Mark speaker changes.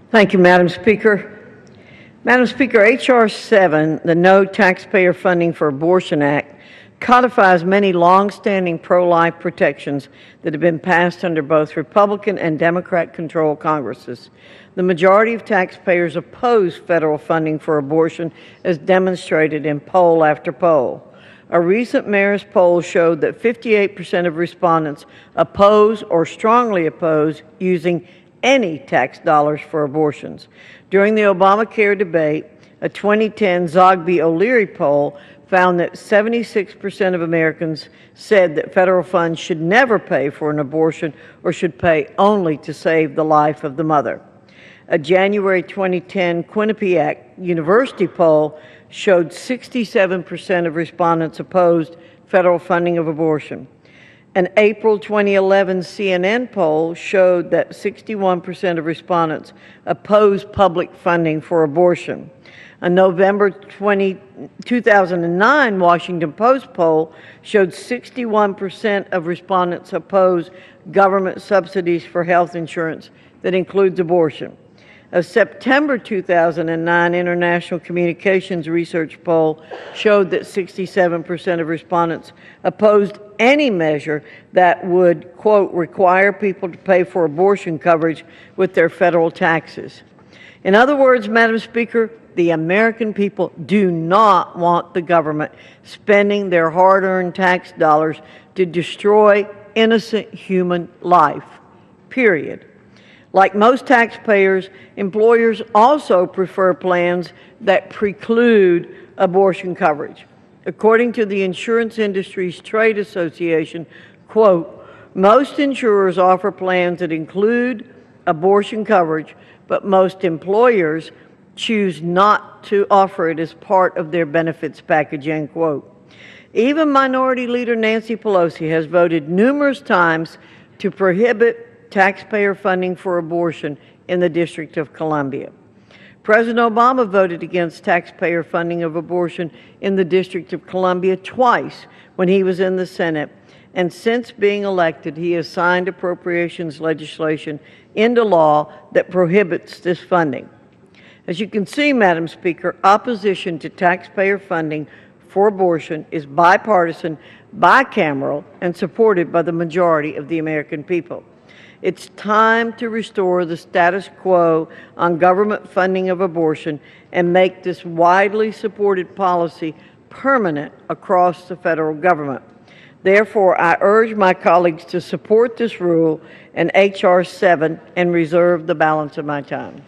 Speaker 1: Thank you, Madam Speaker. Madam Speaker, H.R. 7, the No Taxpayer Funding for Abortion Act, codifies many long-standing pro-life protections that have been passed under both Republican and Democrat-controlled Congresses. The majority of taxpayers oppose federal funding for abortion, as demonstrated in poll after poll. A recent Marist poll showed that 58% of respondents oppose or strongly oppose using any tax dollars for abortions. During the Obamacare debate, a 2010 Zogby-O'Leary poll found that 76% of Americans said that federal funds should never pay for an abortion or should pay only to save the life of the mother. A January 2010 Quinnipiac University poll showed 67% of respondents opposed federal funding of abortion. An April 2011 CNN poll showed that 61% of respondents opposed public funding for abortion. A November 2009 Washington Post poll showed 61% of respondents oppose government subsidies for health insurance that includes abortion. A September 2009 International Communications Research poll showed that 67% of respondents opposed any measure that would, quote, require people to pay for abortion coverage with their federal taxes. In other words, Madam Speaker, the American people do not want the government spending their hard-earned tax dollars to destroy innocent human life, period. Like most taxpayers, employers also prefer plans that preclude abortion coverage. According to the Insurance Industries Trade Association, quote, most insurers offer plans that include abortion coverage, but most employers choose not to offer it as part of their benefits package, end quote. Even Minority Leader Nancy Pelosi has voted numerous times to prohibit taxpayer funding for abortion in the District of Columbia. President Obama voted against taxpayer funding of abortion in the District of Columbia twice when he was in the Senate, and since being elected, he has signed appropriations legislation into law that prohibits this funding. As you can see, Madam Speaker, opposition to taxpayer funding for abortion is bipartisan, bicameral, and supported by the majority of the American people. It's time to restore the status quo on government funding of abortion and make this widely supported policy permanent across the federal government. Therefore, I urge my colleagues to support this rule and H.R. 7 and reserve the balance of my time.